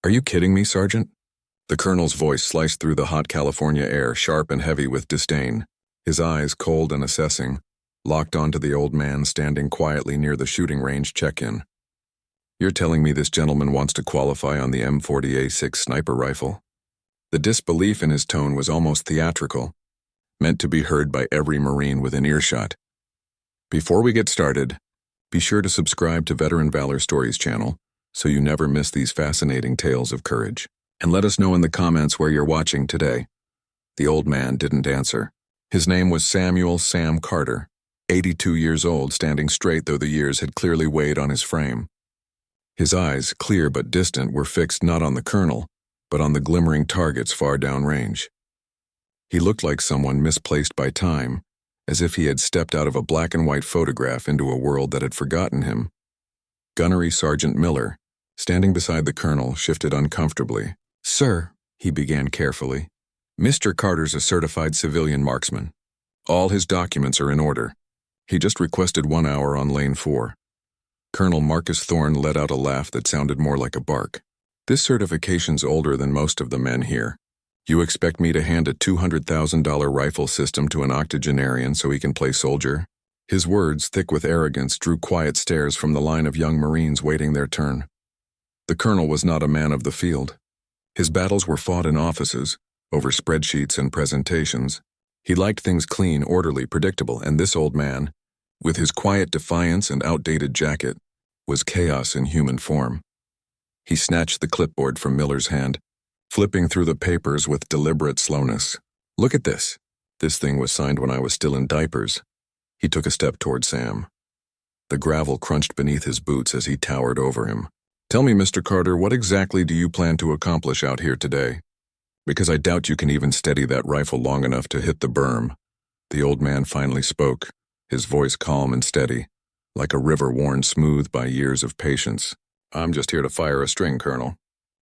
Are you kidding me, Sergeant? The colonel's voice sliced through the hot California air, sharp and heavy with disdain. His eyes, cold and assessing, locked onto the old man standing quietly near the shooting range check-in. You're telling me this gentleman wants to qualify on the M40A6 sniper rifle? The disbelief in his tone was almost theatrical, meant to be heard by every Marine within earshot. Before we get started, be sure to subscribe to Veteran Valor Stories channel so you never miss these fascinating tales of courage. And let us know in the comments where you're watching today. The old man didn't answer. His name was Samuel Sam Carter, 82 years old, standing straight though the years had clearly weighed on his frame. His eyes, clear but distant, were fixed not on the colonel, but on the glimmering targets far downrange. He looked like someone misplaced by time, as if he had stepped out of a black and white photograph into a world that had forgotten him. Gunnery Sergeant Miller, standing beside the colonel, shifted uncomfortably. "Sir," he began carefully, "Mr. Carter's a certified civilian marksman. All his documents are in order. He just requested 1 hour on lane 4. Colonel Marcus Thorne let out a laugh that sounded more like a bark. "This certification's older than most of the men here. You expect me to hand a $200,000 rifle system to an octogenarian so he can play soldier?" His words, thick with arrogance, drew quiet stares from the line of young Marines waiting their turn. The colonel was not a man of the field. His battles were fought in offices, over spreadsheets and presentations. He liked things clean, orderly, predictable, and this old man, with his quiet defiance and outdated jacket, was chaos in human form. He snatched the clipboard from Miller's hand, flipping through the papers with deliberate slowness. "Look at this. This thing was signed when I was still in diapers." He took a step toward Sam. The gravel crunched beneath his boots as he towered over him. "Tell me, Mr. Carter, what exactly do you plan to accomplish out here today? Because I doubt you can even steady that rifle long enough to hit the berm." The old man finally spoke, his voice calm and steady, like a river worn smooth by years of patience. "I'm just here to fire a string, Colonel."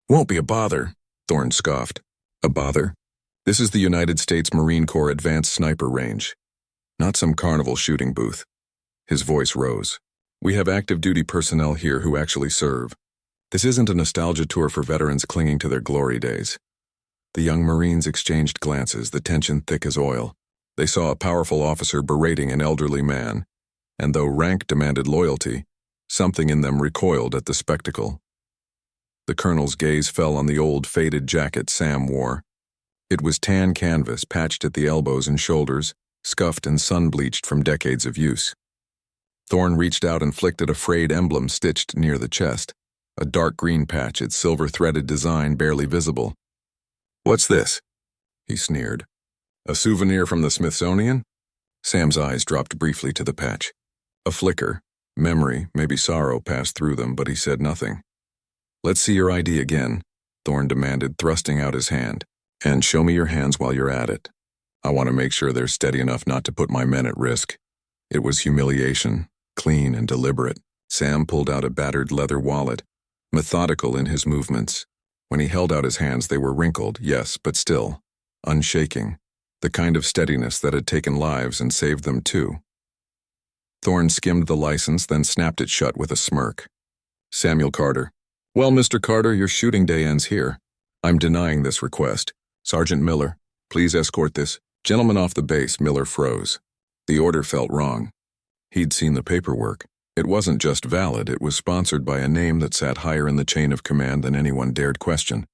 "Won't be a bother," Thorne scoffed. "A bother? This is the United States Marine Corps Advanced Sniper Range, not some carnival shooting booth." His voice rose. "We have active duty personnel here who actually serve. This isn't a nostalgia tour for veterans clinging to their glory days." The young Marines exchanged glances, the tension thick as oil. They saw a powerful officer berating an elderly man, and though rank demanded loyalty, something in them recoiled at the spectacle. The colonel's gaze fell on the old faded jacket Sam wore. It was tan canvas, patched at the elbows and shoulders, scuffed and sun-bleached from decades of use. Thorne reached out and flicked at a frayed emblem stitched near the chest, a dark green patch, its silver-threaded design barely visible. "What's this?" he sneered. "A souvenir from the Smithsonian?" Sam's eyes dropped briefly to the patch. A flicker, memory, maybe sorrow passed through them, but he said nothing. "Let's see your ID again," Thorne demanded, thrusting out his hand. "And show me your hands while you're at it. I want to make sure they're steady enough not to put my men at risk." It was humiliation, clean and deliberate. Sam pulled out a battered leather wallet, methodical in his movements. When he held out his hands, they were wrinkled, yes, but still, unshaking, the kind of steadiness that had taken lives and saved them too. Thorne skimmed the license, then snapped it shut with a smirk. "Samuel Carter." "Well, Mr. Carter, your shooting day ends here. I'm denying this request. Sergeant Miller, please escort this gentleman off the base." Miller froze. The order felt wrong. He'd seen the paperwork. It wasn't just valid, it was sponsored by a name that sat higher in the chain of command than anyone dared question.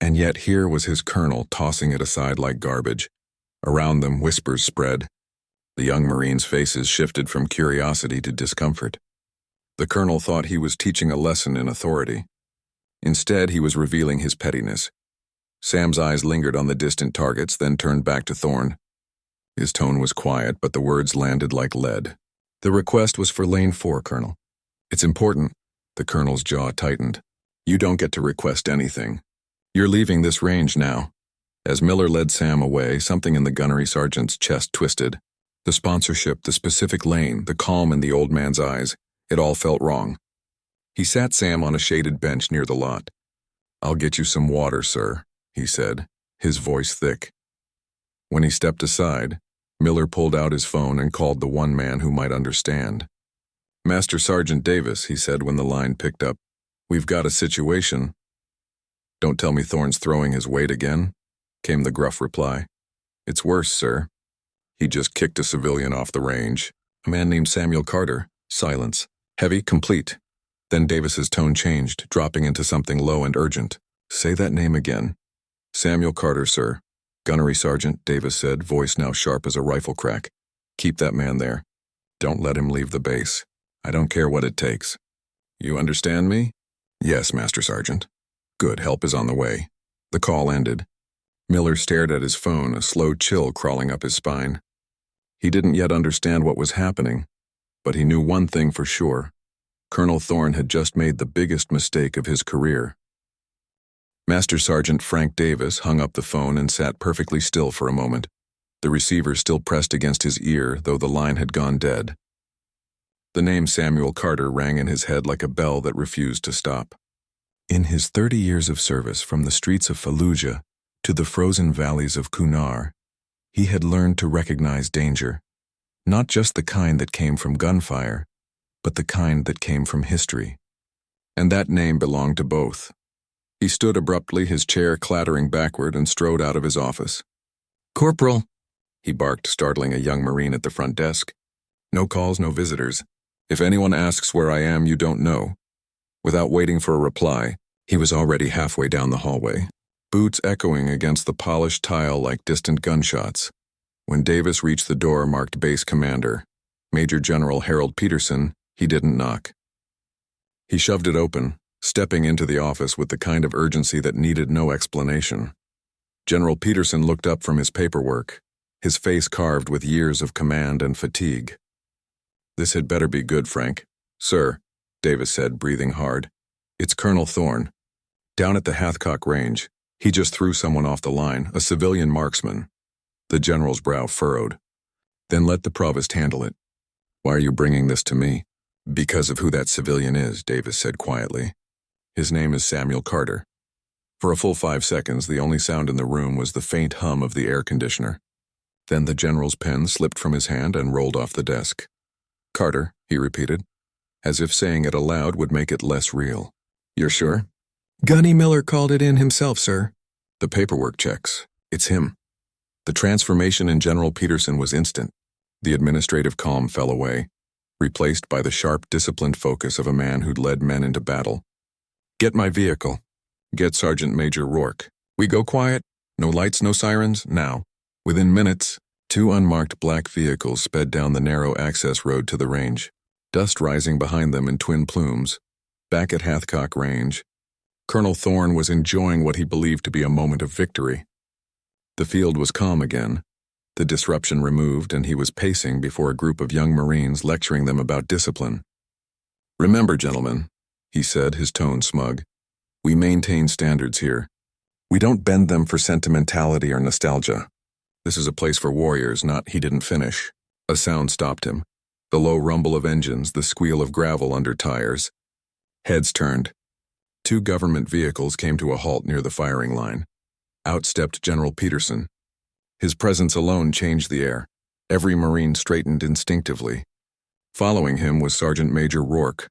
And yet here was his colonel tossing it aside like garbage. Around them, whispers spread. The young Marines' faces shifted from curiosity to discomfort. The colonel thought he was teaching a lesson in authority. Instead, he was revealing his pettiness. Sam's eyes lingered on the distant targets, then turned back to Thorne. His tone was quiet, but the words landed like lead. "The request was for lane 4, Colonel. It's important." The colonel's jaw tightened. "You don't get to request anything. You're leaving this range now." As Miller led Sam away, something in the gunnery sergeant's chest twisted. The sponsorship, the specific lane, the calm in the old man's eyes, it all felt wrong. He sat Sam on a shaded bench near the lot. "I'll get you some water, sir," he said, his voice thick. When he stepped aside, Miller pulled out his phone and called the one man who might understand. "Master Sergeant Davis," he said when the line picked up. "We've got a situation." Don't tell me Thorne's throwing his weight again, came the gruff reply. It's worse, sir. He just kicked a civilian off the range. A man named Samuel Carter. Silence. Heavy, complete. Then Davis's tone changed, dropping into something low and urgent. Say that name again. Samuel Carter, sir. Gunnery Sergeant, Davis said, voice now sharp as a rifle crack. Keep that man there. Don't let him leave the base. I don't care what it takes. You understand me? Yes, Master Sergeant. Good, help is on the way. The call ended. Miller stared at his phone, a slow chill crawling up his spine. He didn't yet understand what was happening, but he knew one thing for sure. Colonel Thorne had just made the biggest mistake of his career. Master Sergeant Frank Davis hung up the phone and sat perfectly still for a moment, the receiver still pressed against his ear, though the line had gone dead. The name Samuel Carter rang in his head like a bell that refused to stop. In his 30 years of service from the streets of Fallujah to the frozen valleys of Kunar, he had learned to recognize danger, not just the kind that came from gunfire, but the kind that came from history. And that name belonged to both. He stood abruptly, his chair clattering backward, and strode out of his office. "Corporal," he barked, startling a young Marine at the front desk. "No calls, no visitors. If anyone asks where I am, you don't know." Without waiting for a reply, he was already halfway down the hallway, boots echoing against the polished tile like distant gunshots. When Davis reached the door marked Base Commander, Major General Harold Peterson, he didn't knock. He shoved it open, stepping into the office with the kind of urgency that needed no explanation. General Peterson looked up from his paperwork, his face carved with years of command and fatigue. "This had better be good, Frank." "Sir," Davis said, breathing hard. "It's Colonel Thorne. Down at the Hathcock Range, he just threw someone off the line, a civilian marksman." The general's brow furrowed. "Then let the provost handle it." "Why are you bringing this to me?" "Because of who that civilian is," Davis said quietly. "His name is Samuel Carter." For a full 5 seconds, the only sound in the room was the faint hum of the air conditioner. Then the general's pen slipped from his hand and rolled off the desk. "Carter," he repeated, as if saying it aloud would make it less real. "You're sure?" "Gunny Miller called it in himself, sir." "The paperwork checks. It's him." The transformation in General Peterson was instant. The administrative calm fell away, replaced by the sharp, disciplined focus of a man who'd led men into battle. "Get my vehicle. Get Sergeant Major Rourke. We go quiet. No lights, no sirens, now." Within minutes, 2 unmarked black vehicles sped down the narrow access road to the range, dust rising behind them in twin plumes. Back at Hathcock Range, Colonel Thorne was enjoying what he believed to be a moment of victory. The field was calm again, the disruption removed, and he was pacing before a group of young Marines lecturing them about discipline. "Remember, gentlemen," he said, his tone smug, "we maintain standards here. We don't bend them for sentimentality or nostalgia. This is a place for warriors, not..." He didn't finish. A sound stopped him. The low rumble of engines, the squeal of gravel under tires. Heads turned. 2 government vehicles came to a halt near the firing line. Out stepped General Peterson. His presence alone changed the air. Every Marine straightened instinctively. Following him was Sergeant Major Rourke,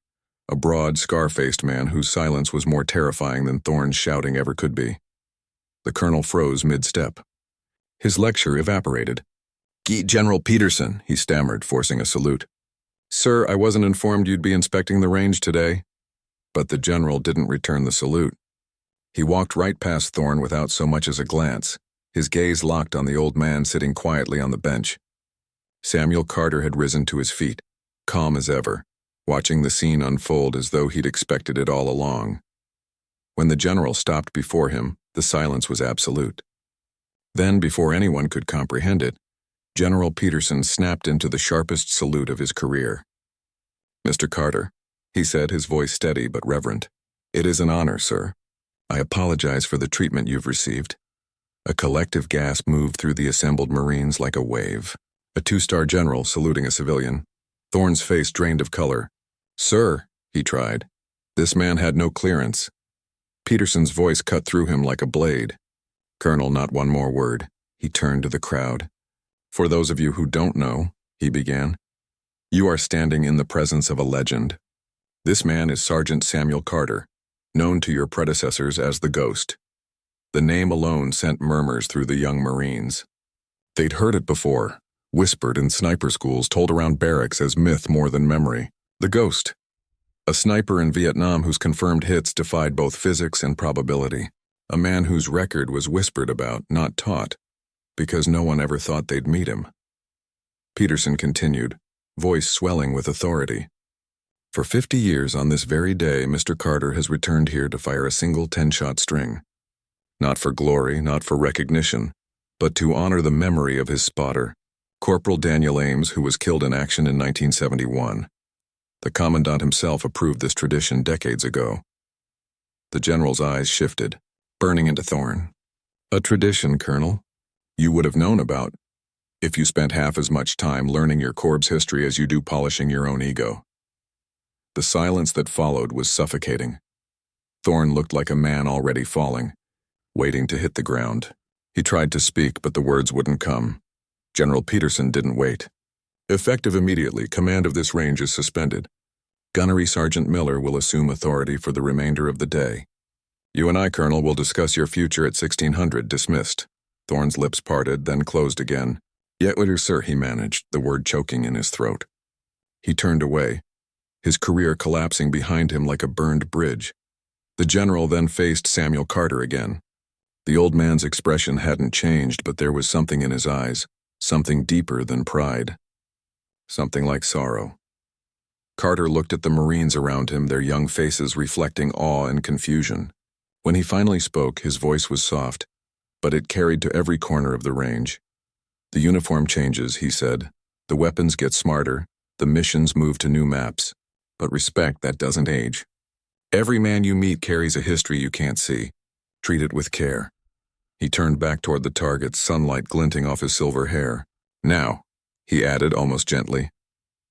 a broad, scar-faced man whose silence was more terrifying than Thorne's shouting ever could be. The colonel froze mid-step. His lecture evaporated. "General Peterson," he stammered, forcing a salute. "Sir, I wasn't informed you'd be inspecting the range today." But the general didn't return the salute. He walked right past Thorne without so much as a glance, his gaze locked on the old man sitting quietly on the bench. Samuel Carter had risen to his feet, calm as ever, watching the scene unfold as though he'd expected it all along. When the general stopped before him, the silence was absolute. Then, before anyone could comprehend it, General Peterson snapped into the sharpest salute of his career. "Mr. Carter," he said, his voice steady but reverent, "it is an honor, sir. I apologize for the treatment you've received." A collective gasp moved through the assembled Marines like a wave. A 2-star general saluting a civilian. Thorne's face drained of color. "Sir," he tried. This man had no clearance. Peterson's voice cut through him like a blade. "Colonel, not one more word." He turned to the crowd. "For those of you who don't know," he began, "you are standing in the presence of a legend. This man is Sergeant Samuel Carter, known to your predecessors as the Ghost. The name alone sent murmurs through the young Marines. They'd heard it before, whispered in sniper schools, told around barracks as myth more than memory. The Ghost. A sniper in Vietnam whose confirmed hits defied both physics and probability. A man whose record was whispered about, not taught, because no one ever thought they'd meet him. Peterson continued, voice swelling with authority. For 50 years on this very day, Mr. Carter has returned here to fire a single 10-shot string. Not for glory, not for recognition, but to honor the memory of his spotter, Corporal Daniel Ames, who was killed in action in 1971. The Commandant himself approved this tradition decades ago. The General's eyes shifted, burning into Thorne. A tradition, Colonel, you would have known about, if you spent half as much time learning your Corps' history as you do polishing your own ego. The silence that followed was suffocating. Thorne looked like a man already falling, waiting to hit the ground. He tried to speak, but the words wouldn't come. General Peterson didn't wait. Effective immediately, command of this range is suspended. Gunnery Sergeant Miller will assume authority for the remainder of the day. You and I, Colonel, will discuss your future at 1600, dismissed. Thorne's lips parted, then closed again. Yet later, sir, he managed, the word choking in his throat. He turned away, his career collapsing behind him like a burned bridge. The General then faced Samuel Carter again. The old man's expression hadn't changed, but there was something in his eyes, something deeper than pride. Something like sorrow. Carter looked at the Marines around him, their young faces reflecting awe and confusion. When he finally spoke, his voice was soft, but it carried to every corner of the range. The uniform changes, he said. The weapons get smarter, the missions move to new maps. But respect, that doesn't age. Every man you meet carries a history you can't see. Treat it with care. He turned back toward the target, sunlight glinting off his silver hair. Now, he added almost gently,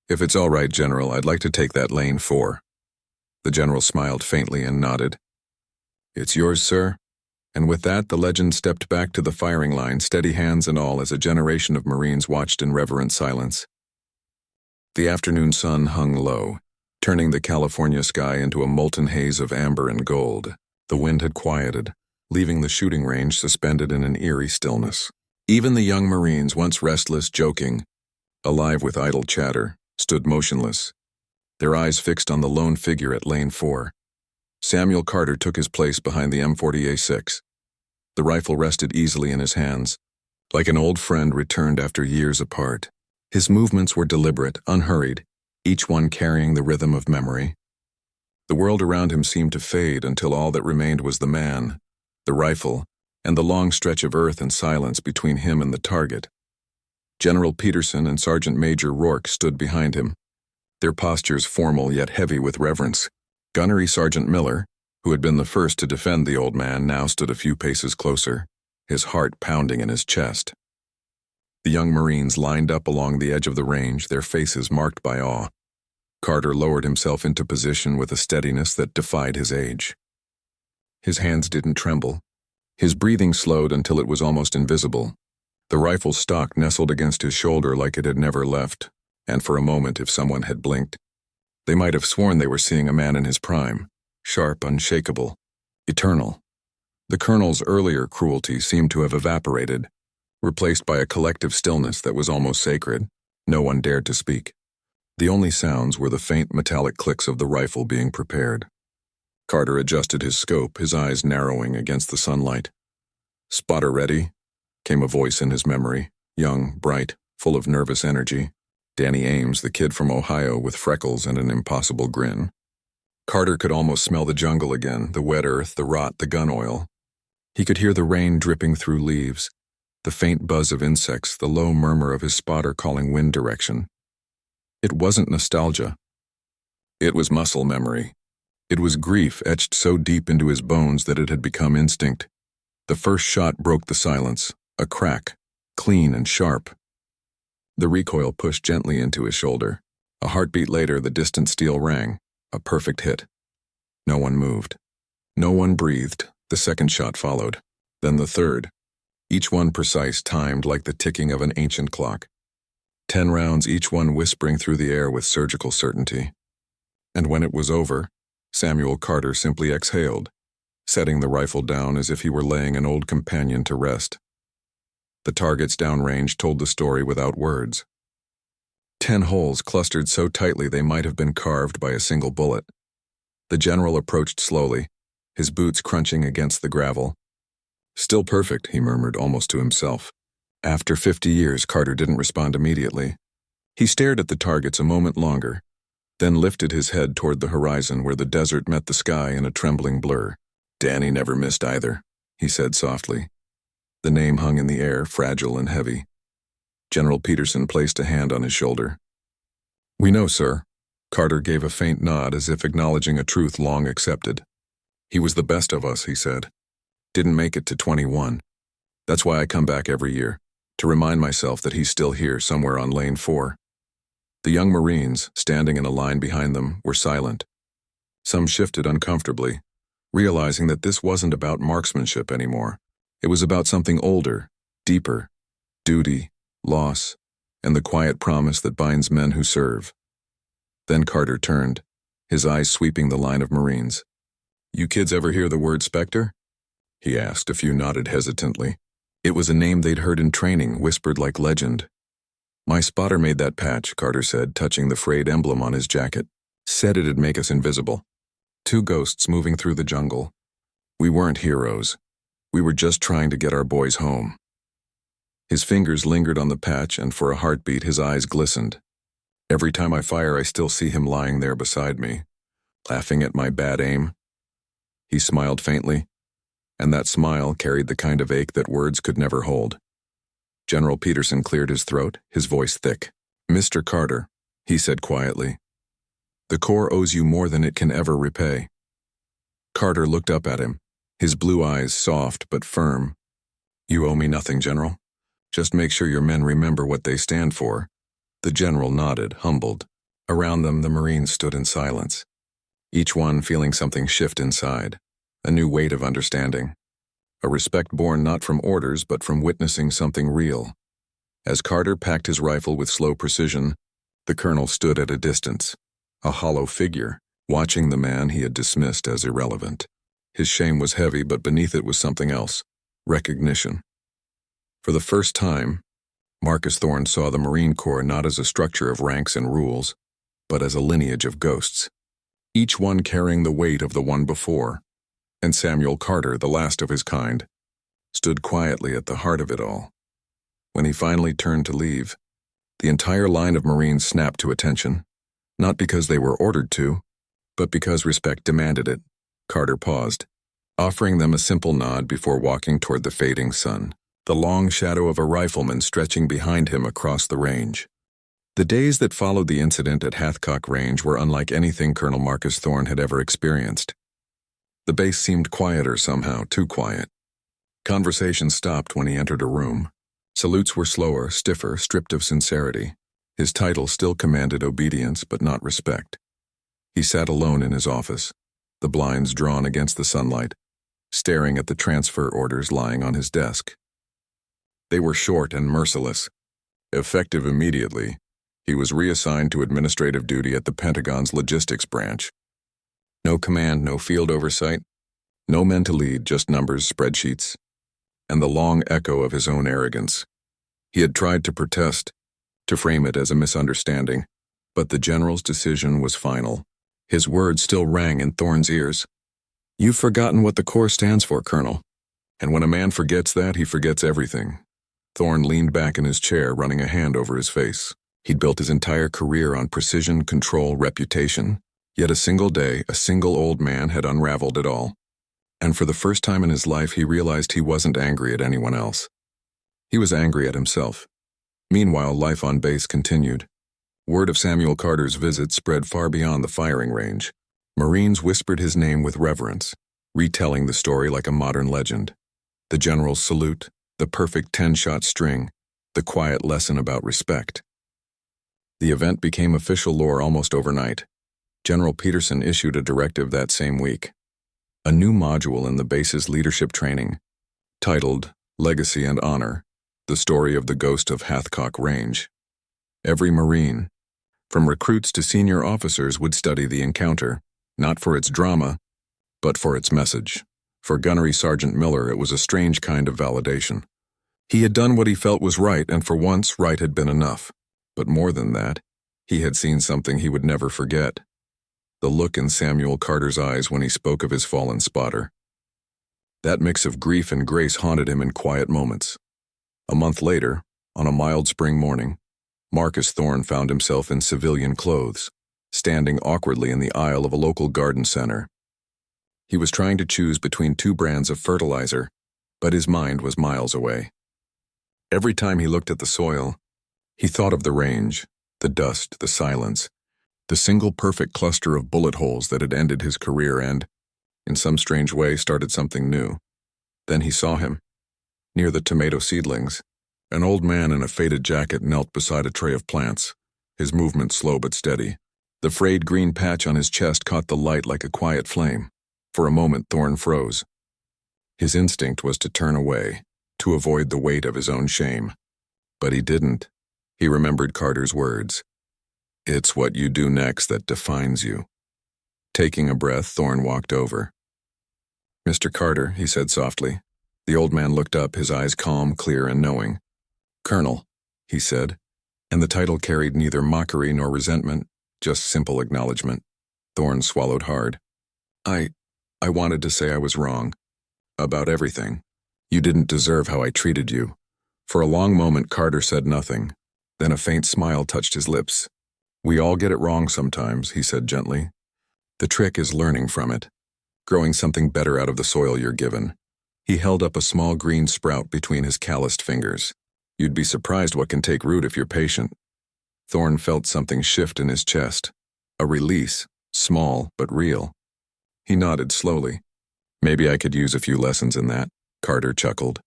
if it's all right, General, I'd like to take that lane 4. The General smiled faintly and nodded. It's yours, sir. And with that, the legend stepped back to the firing line, steady hands and all, as a generation of Marines watched in reverent silence. The afternoon sun hung low, turning the California sky into a molten haze of amber and gold. The wind had quieted, leaving the shooting range suspended in an eerie stillness. Even the young Marines, once restless, joking, alive with idle chatter, stood motionless, their eyes fixed on the lone figure at lane 4. Samuel Carter took his place behind the M40A6. The rifle rested easily in his hands, like an old friend returned after years apart. His movements were deliberate, unhurried, each one carrying the rhythm of memory. The world around him seemed to fade until all that remained was the man, the rifle, and the long stretch of earth and silence between him and the target. General Peterson and Sergeant Major Rourke stood behind him, their postures formal yet heavy with reverence. Gunnery Sergeant Miller, who had been the first to defend the old man, now stood a few paces closer, his heart pounding in his chest. The young Marines lined up along the edge of the range, their faces marked by awe. Carter lowered himself into position with a steadiness that defied his age. His hands didn't tremble. His breathing slowed until it was almost invisible. The rifle stock nestled against his shoulder like it had never left, and for a moment, if someone had blinked, they might have sworn they were seeing a man in his prime, sharp, unshakable, eternal. The Colonel's earlier cruelty seemed to have evaporated, replaced by a collective stillness that was almost sacred. No one dared to speak. The only sounds were the faint metallic clicks of the rifle being prepared. Carter adjusted his scope, his eyes narrowing against the sunlight. "Spotter ready?" came a voice in his memory, young, bright, full of nervous energy. Danny Ames, the kid from Ohio with freckles and an impossible grin. Carter could almost smell the jungle again, the wet earth, the rot, the gun oil. He could hear the rain dripping through leaves, the faint buzz of insects, the low murmur of his spotter calling wind direction. It wasn't nostalgia. It was muscle memory. It was grief etched so deep into his bones that it had become instinct. The first shot broke the silence, a crack, clean and sharp. The recoil pushed gently into his shoulder. A heartbeat later, the distant steel rang, a perfect hit. No one moved. No one breathed. The second shot followed. Then the third, each one precise, timed like the ticking of an ancient clock. 10 rounds, each one whispering through the air with surgical certainty. And when it was over, Samuel Carter simply exhaled, setting the rifle down as if he were laying an old companion to rest. The targets downrange told the story without words. 10 holes clustered so tightly they might have been carved by a single bullet. The general approached slowly, his boots crunching against the gravel. "Still perfect," he murmured almost to himself. After 50 years, Carter didn't respond immediately. He stared at the targets a moment longer, then lifted his head toward the horizon where the desert met the sky in a trembling blur. "Danny never missed either," he said softly. The name hung in the air, fragile and heavy. General Peterson placed a hand on his shoulder. "We know, sir." Carter gave a faint nod as if acknowledging a truth long accepted. "He was the best of us," he said. "Didn't make it to 21. That's why I come back every year, to remind myself that he's still here somewhere on lane 4. The young Marines, standing in a line behind them, were silent. Some shifted uncomfortably, realizing that this wasn't about marksmanship anymore. It was about something older, deeper: duty, loss, and the quiet promise that binds men who serve. Then Carter turned, his eyes sweeping the line of Marines. "You kids ever hear the word Spectre?" he asked. A few nodded hesitantly. It was a name they'd heard in training, whispered like legend. "My spotter made that patch," Carter said, touching the frayed emblem on his jacket. "Said it'd make us invisible. 2 ghosts moving through the jungle. We weren't heroes. We were just trying to get our boys home." His fingers lingered on the patch, and for a heartbeat his eyes glistened. "Every time I fire, I still see him lying there beside me, laughing at my bad aim." He smiled faintly, and that smile carried the kind of ache that words could never hold. General Peterson cleared his throat, his voice thick. "Mr. Carter," he said quietly, "the Corps owes you more than it can ever repay." Carter looked up at him, his blue eyes soft but firm. "You owe me nothing, General. Just make sure your men remember what they stand for." The general nodded, humbled. Around them, the Marines stood in silence, each one feeling something shift inside, a new weight of understanding, a respect born not from orders but from witnessing something real. As Carter packed his rifle with slow precision, the colonel stood at a distance, a hollow figure, watching the man he had dismissed as irrelevant. His shame was heavy, but beneath it was something else: recognition. For the first time, Marcus Thorne saw the Marine Corps not as a structure of ranks and rules, but as a lineage of ghosts, each one carrying the weight of the one before. And Samuel Carter, the last of his kind, stood quietly at the heart of it all. When he finally turned to leave, the entire line of Marines snapped to attention, not because they were ordered to, but because respect demanded it. Carter paused, offering them a simple nod before walking toward the fading sun, the long shadow of a rifleman stretching behind him across the range. The days that followed the incident at Hathcock Range were unlike anything Colonel Marcus Thorne had ever experienced. The base seemed quieter somehow, too quiet. Conversation stopped when he entered a room. Salutes were slower, stiffer, stripped of sincerity. His title still commanded obedience but not respect. He sat alone in his office, the blinds drawn against the sunlight, staring at the transfer orders lying on his desk. They were short and merciless. Effective immediately, he was reassigned to administrative duty at the Pentagon's logistics branch. No command, no field oversight, no men to lead, just numbers, spreadsheets, and the long echo of his own arrogance. He had tried to protest, to frame it as a misunderstanding, but the general's decision was final. His words still rang in Thorne's ears. "You've forgotten what the Corps stands for, Colonel. And when a man forgets that, he forgets everything." Thorne leaned back in his chair, running a hand over his face. He'd built his entire career on precision, control, reputation. Yet a single day, a single old man had unraveled it all. And for the first time in his life, he realized he wasn't angry at anyone else. He was angry at himself. Meanwhile, life on base continued. Word of Samuel Carter's visit spread far beyond the firing range. Marines whispered his name with reverence, retelling the story like a modern legend. The general's salute, the perfect 10-shot string, the quiet lesson about respect. The event became official lore almost overnight. General Peterson issued a directive that same week. A new module in the base's leadership training, titled Legacy and Honor, the story of the ghost of Hathcock Range. Every Marine, from recruits to senior officers, would study the encounter, not for its drama, but for its message. For Gunnery Sergeant Miller, it was a strange kind of validation. He had done what he felt was right, and for once, right had been enough. But more than that, he had seen something he would never forget. The look in Samuel Carter's eyes when he spoke of his fallen spotter. That mix of grief and grace haunted him in quiet moments. A month later, on a mild spring morning, Marcus Thorne found himself in civilian clothes, standing awkwardly in the aisle of a local garden center. He was trying to choose between two brands of fertilizer, but his mind was miles away. Every time he looked at the soil, he thought of the range, the dust, the silence, the single perfect cluster of bullet holes that had ended his career and, in some strange way, started something new. Then he saw him. Near the tomato seedlings, an old man in a faded jacket knelt beside a tray of plants, his movement slow but steady. The frayed green patch on his chest caught the light like a quiet flame. For a moment, Thorne froze. His instinct was to turn away, to avoid the weight of his own shame. But he didn't. He remembered Carter's words. "It's what you do next that defines you." Taking a breath, Thorne walked over. "Mr. Carter," he said softly. The old man looked up, his eyes calm, clear, and knowing. "Colonel," he said, and the title carried neither mockery nor resentment, just simple acknowledgement. Thorne swallowed hard. I wanted to say I was wrong. About everything. You didn't deserve how I treated you." For a long moment, Carter said nothing. Then a faint smile touched his lips. "We all get it wrong sometimes," he said gently. "The trick is learning from it, growing something better out of the soil you're given." He held up a small green sprout between his calloused fingers. "You'd be surprised what can take root if you're patient." Thorne felt something shift in his chest. A release, small but real. He nodded slowly. "Maybe I could use a few lessons in that," Carter chuckled.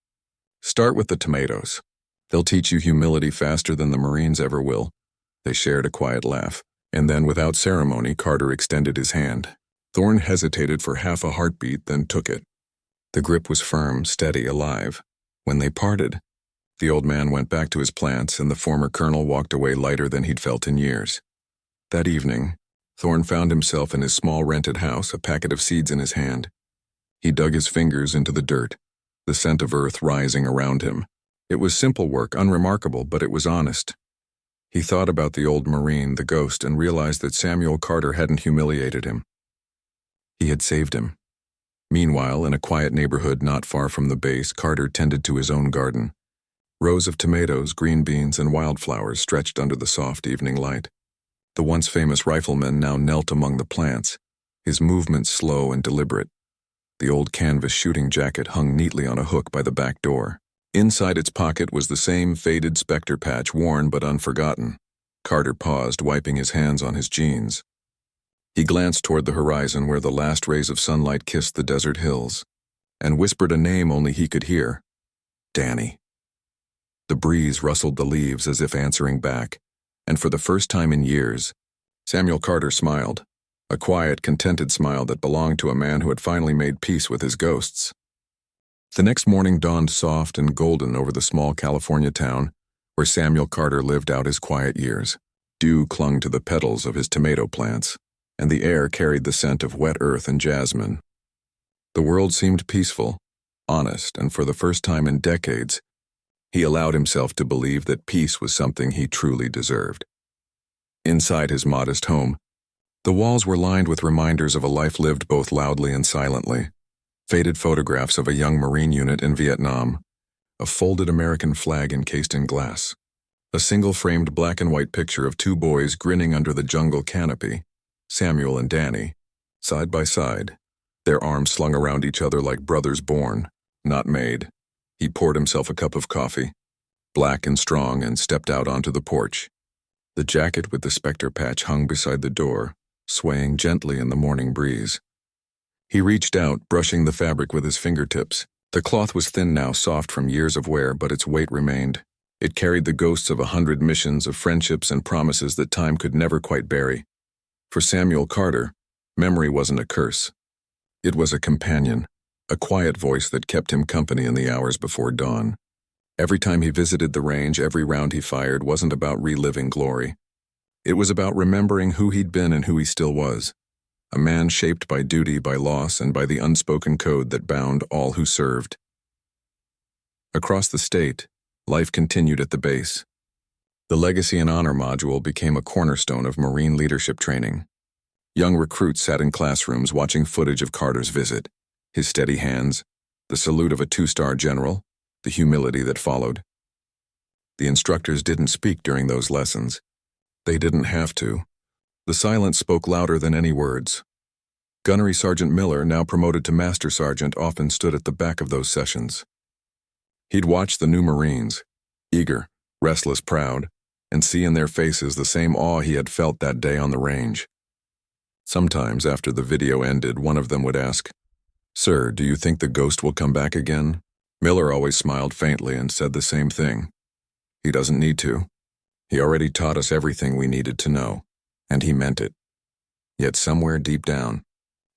"Start with the tomatoes. They'll teach you humility faster than the Marines ever will." They shared a quiet laugh, and then without ceremony, Carter extended his hand. Thorne hesitated for half a heartbeat, then took it. The grip was firm, steady, alive. When they parted, the old man went back to his plants, and the former colonel walked away lighter than he'd felt in years. That evening, Thorne found himself in his small rented house, a packet of seeds in his hand. He dug his fingers into the dirt, the scent of earth rising around him. It was simple work, unremarkable, but it was honest. He thought about the old Marine, the ghost, and realized that Samuel Carter hadn't humiliated him. He had saved him. Meanwhile, in a quiet neighborhood not far from the base, Carter tended to his own garden. Rows of tomatoes, green beans, and wildflowers stretched under the soft evening light. The once famous rifleman now knelt among the plants, his movements slow and deliberate. The old canvas shooting jacket hung neatly on a hook by the back door. Inside its pocket was the same faded specter patch, worn but unforgotten. Carter paused, wiping his hands on his jeans. He glanced toward the horizon where the last rays of sunlight kissed the desert hills, and whispered a name only he could hear. Danny. The breeze rustled the leaves as if answering back, and for the first time in years, Samuel Carter smiled, a quiet, contented smile that belonged to a man who had finally made peace with his ghosts. The next morning dawned soft and golden over the small California town where Samuel Carter lived out his quiet years. Dew clung to the petals of his tomato plants, and the air carried the scent of wet earth and jasmine. The world seemed peaceful, honest, and for the first time in decades, he allowed himself to believe that peace was something he truly deserved. Inside his modest home, the walls were lined with reminders of a life lived both loudly and silently. Faded photographs of a young Marine unit in Vietnam, a folded American flag encased in glass, a single-framed black and white picture of two boys grinning under the jungle canopy, Samuel and Danny, side by side, their arms slung around each other like brothers born, not made. He poured himself a cup of coffee, black and strong, and stepped out onto the porch. The jacket with the specter patch hung beside the door, swaying gently in the morning breeze. He reached out, brushing the fabric with his fingertips. The cloth was thin now, soft from years of wear, but its weight remained. It carried the ghosts of 100 missions, of friendships and promises that time could never quite bury. For Samuel Carter, memory wasn't a curse. It was a companion, a quiet voice that kept him company in the hours before dawn. Every time he visited the range, every round he fired wasn't about reliving glory. It was about remembering who he'd been and who he still was. a man shaped by duty, by loss, and by the unspoken code that bound all who served. Across the state, life continued at the base. The Legacy and Honor module became a cornerstone of Marine leadership training. Young recruits sat in classrooms watching footage of Carter's visit, his steady hands, the salute of a two-star general, the humility that followed. The instructors didn't speak during those lessons. They didn't have to. The silence spoke louder than any words. Gunnery Sergeant Miller, now promoted to Master Sergeant, often stood at the back of those sessions. He'd watch the new Marines, eager, restless, proud, and see in their faces the same awe he had felt that day on the range. Sometimes, after the video ended, one of them would ask, "Sir, do you think the ghost will come back again?" Miller always smiled faintly and said the same thing. "He doesn't need to. He already taught us everything we needed to know." And he meant it. Yet somewhere deep down,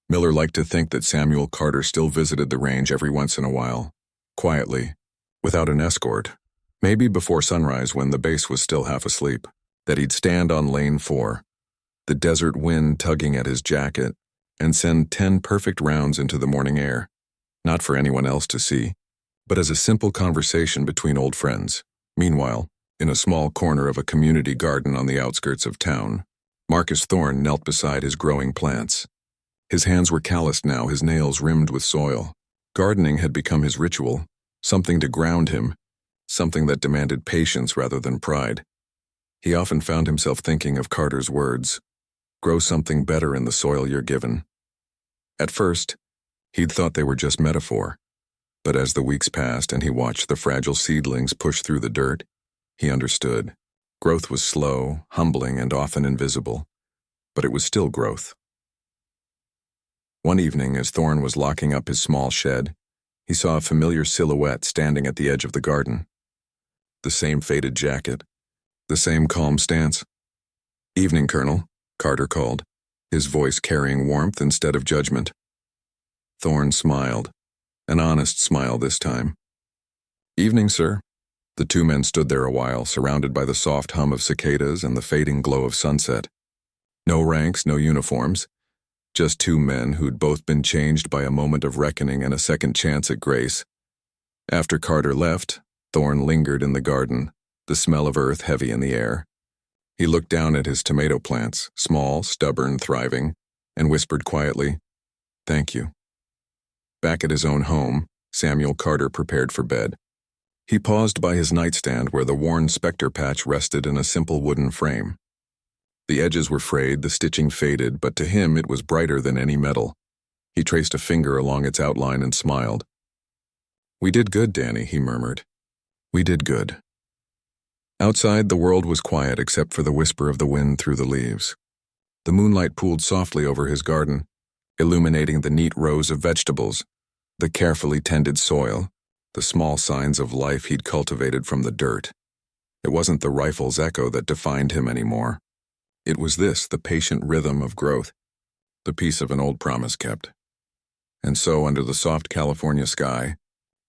Miller liked to think that Samuel Carter still visited the range every once in a while, quietly, without an escort, maybe before sunrise when the base was still half asleep, that he'd stand on lane 4, the desert wind tugging at his jacket, and send 10 perfect rounds into the morning air, not for anyone else to see, but as a simple conversation between old friends. Meanwhile, in a small corner of a community garden on the outskirts of town, Marcus Thorne knelt beside his growing plants. His hands were calloused now, his nails rimmed with soil. Gardening had become his ritual, something to ground him, something that demanded patience rather than pride. He often found himself thinking of Carter's words, "Grow something better in the soil you're given." At first, he'd thought they were just metaphor, but as the weeks passed and he watched the fragile seedlings push through the dirt, he understood. Growth was slow, humbling, and often invisible, but it was still growth. One evening, as Thorne was locking up his small shed, he saw a familiar silhouette standing at the edge of the garden. The same faded jacket, the same calm stance. "Evening, Colonel," Carter called, his voice carrying warmth instead of judgment. Thorne smiled, an honest smile this time. "Evening, sir." The two men stood there a while, surrounded by the soft hum of cicadas and the fading glow of sunset. No ranks, no uniforms, just two men who'd both been changed by a moment of reckoning and a second chance at grace. After Carter left, Thorne lingered in the garden, the smell of earth heavy in the air. He looked down at his tomato plants, small, stubborn, thriving, and whispered quietly, "Thank you." Back at his own home, Samuel Carter prepared for bed. He paused by his nightstand where the worn Spectre patch rested in a simple wooden frame. The edges were frayed, the stitching faded, but to him it was brighter than any metal. He traced a finger along its outline and smiled. "We did good, Danny," he murmured. "We did good." Outside, the world was quiet except for the whisper of the wind through the leaves. The moonlight pooled softly over his garden, illuminating the neat rows of vegetables, the carefully tended soil, the small signs of life he'd cultivated from the dirt. It wasn't the rifle's echo that defined him anymore. It was this, the patient rhythm of growth, the piece of an old promise kept. And so, under the soft California sky,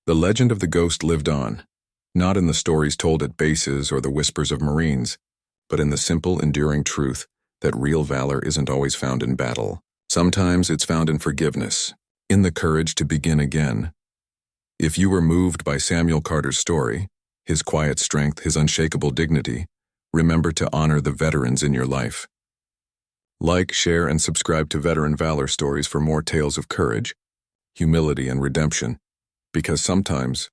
the legend of the ghost lived on, not in the stories told at bases or the whispers of Marines, but in the simple, enduring truth that real valor isn't always found in battle. Sometimes it's found in forgiveness, in the courage to begin again. If you were moved by Samuel Carter's story, his quiet strength, his unshakable dignity, remember to honor the veterans in your life. Like, share, and subscribe to Veteran Valor Stories for more tales of courage, humility, and redemption, because sometimes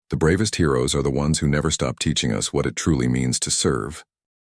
the bravest heroes are the ones who never stop teaching us what it truly means to serve.